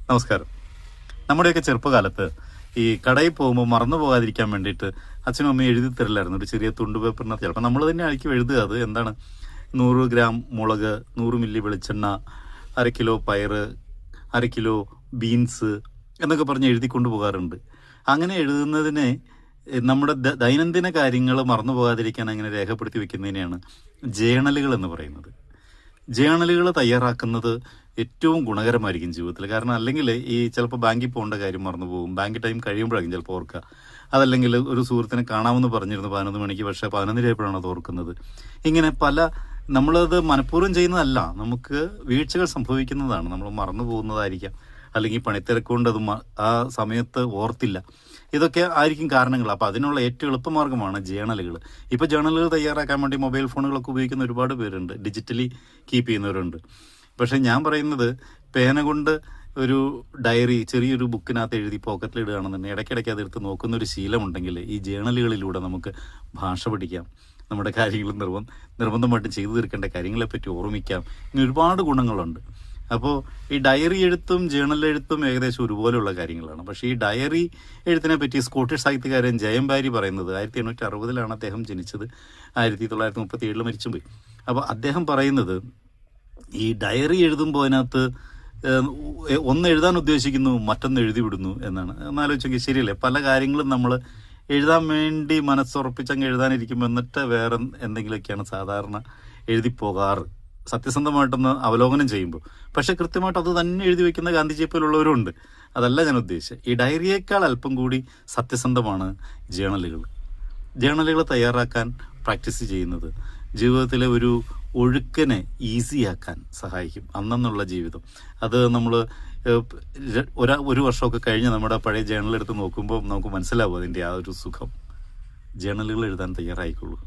നമസ്കാരം. നമ്മുടെയൊക്കെ ചെറുപ്പകാലത്ത് ഈ കടയിൽ പോകുമ്പോൾ മറന്നു പോകാതിരിക്കാൻ വേണ്ടിയിട്ട് അച്ഛനും അമ്മയും എഴുതി തരില്ലായിരുന്നു. ഒരു ചെറിയ തുണ്ട് പേപ്പറിനകത്ത് ചിലപ്പോൾ നമ്മൾ തന്നെ ആയിരിക്കും എഴുതുക. അത് എന്താണ്, 100 ഗ്രാം മുളക്, 100 മില്ലി വെളിച്ചെണ്ണ, 1/2 കിലോ പയറ്, 1/2 കിലോ ബീൻസ് എന്നൊക്കെ പറഞ്ഞ് എഴുതി കൊണ്ടുപോകാറുണ്ട്. അങ്ങനെ എഴുതുന്നതിനെ നമ്മുടെ ദൈനംദിന കാര്യങ്ങൾ മറന്നു പോകാതിരിക്കാൻ അങ്ങനെ രേഖപ്പെടുത്തി വെക്കുന്നതിനെയാണ് ജേണലുകൾ എന്ന് പറയുന്നത്. ജേണലുകൾ തയ്യാറാക്കുന്നത് ഏറ്റവും ഗുണകരമായിരിക്കും ജീവിതത്തിൽ. കാരണം അല്ലെങ്കിൽ ഈ ചിലപ്പോൾ ബാങ്കിൽ പോകേണ്ട കാര്യം മറന്നു പോകും, ബാങ്ക് ടൈം കഴിയുമ്പോഴായിരിക്കും ചിലപ്പോൾ ഓർക്കുക. അതല്ലെങ്കിൽ ഒരു സുഹൃത്തിനെ കാണാമെന്ന് പറഞ്ഞിരുന്നു 11 മണിക്ക്, പക്ഷേ 11 ആയപ്പോഴാണ് അത് ഓർക്കുന്നത്. ഇങ്ങനെ നമ്മളത് മനഃപൂർവ്വം ചെയ്യുന്നതല്ല, നമുക്ക് വീഴ്ചകൾ സംഭവിക്കുന്നതാണ്. നമ്മൾ മറന്നു പോകുന്നതായിരിക്കാം, അല്ലെങ്കിൽ പണിത്തിരക്കൊണ്ട് ആ സമയത്ത് ഓർത്തില്ല. ഇതൊക്കെ ആയിരിക്കും കാരണങ്ങൾ. അപ്പോൾ അതിനുള്ള ഏറ്റവും എളുപ്പമാർഗ്ഗമാണ് ജേണലുകൾ. ഇപ്പോൾ ജേണലുകൾ തയ്യാറാക്കാൻ വേണ്ടി മൊബൈൽ ഫോണുകളൊക്കെ ഉപയോഗിക്കുന്ന ഒരുപാട് പേരുണ്ട്, ഡിജിറ്റലി കീപ്പ് ചെയ്യുന്നവരുണ്ട്. പക്ഷേ ഞാൻ പറയുന്നത്, പേന കൊണ്ട് ഒരു ഡയറി ചെറിയൊരു ബുക്കിനകത്ത് എഴുതി പോക്കറ്റിലിടുകയാണെന്നുണ്ടെങ്കിൽ ഇടയ്ക്കിടയ്ക്ക് അതെടുത്ത് നോക്കുന്നൊരു ശീലമുണ്ടെങ്കിൽ ഈ ജേണലുകളിലൂടെ നമുക്ക് ഭാഷ പഠിക്കാം, നമ്മുടെ കാര്യങ്ങൾ നിർബന്ധമായിട്ടും ചെയ്തു തീർക്കേണ്ട കാര്യങ്ങളെപ്പറ്റി ഓർമ്മിക്കാം. ഇങ്ങനെ ഒരുപാട് ഗുണങ്ങളുണ്ട്. അപ്പോൾ ഈ ഡയറി എഴുത്തും ജേണൽ എഴുത്തും ഏകദേശം ഒരുപോലെയുള്ള കാര്യങ്ങളാണ്. പക്ഷേ ഈ ഡയറി എഴുത്തിനെ പറ്റി സ്കോട്ടിഷ് സാഹിത്യകാരൻ ജയം ബാരി പറയുന്നത് 1860 അദ്ദേഹം ജനിച്ചത്, 1937 മരിച്ചും പോയി. അപ്പോൾ അദ്ദേഹം പറയുന്നത്, ഈ ഡയറി എഴുതുമ്പോൾ അതിനകത്ത് ഒന്ന് എഴുതാൻ ഉദ്ദേശിക്കുന്നു, മറ്റൊന്ന് എഴുതി വിടുന്നു എന്നാണ്. എന്നാലോചിച്ചെങ്കിൽ ശരിയല്ലേ? പല കാര്യങ്ങളും നമ്മൾ എഴുതാൻ വേണ്ടി മനസ്സുറപ്പിച്ചങ്ങ് എഴുതാനിരിക്കുമ്പോൾ എന്നിട്ട് വേറെ എന്തെങ്കിലുമൊക്കെയാണ് സാധാരണ എഴുതിപ്പോകാറ്, സത്യസന്ധമായിട്ടൊന്ന് അവലോകനം ചെയ്യുമ്പോൾ. പക്ഷെ കൃത്യമായിട്ട് അത് തന്നെ എഴുതി വയ്ക്കുന്ന ഗാന്ധിജിയെ പോലുള്ളവരുണ്ട്. അതല്ല ഞാൻ ഉദ്ദേശിച്ചത്. ഈ ഡയറിയേക്കാൾ അല്പം കൂടി സത്യസന്ധമാണ് ജേണലുകൾ. ജേണലുകൾ തയ്യാറാക്കാൻ പ്രാക്ടീസ് ചെയ്യുന്നത് ജീവിതത്തിലെ ഒരു ഒഴുക്കിനെ ഈസിയാക്കാൻ സഹായിക്കും. അന്നുള്ള ജീവിതം അത് നമ്മൾ ഒരു വർഷമൊക്കെ കഴിഞ്ഞ് നമ്മുടെ പഴയ ജേണൽ എടുത്ത് നോക്കുമ്പോൾ നമുക്ക് മനസ്സിലാവും അതിൻ്റെ ആ ഒരു സുഖം. ജേണലുകൾ എഴുതാൻ തയ്യാറായിക്കൊള്ളൂ.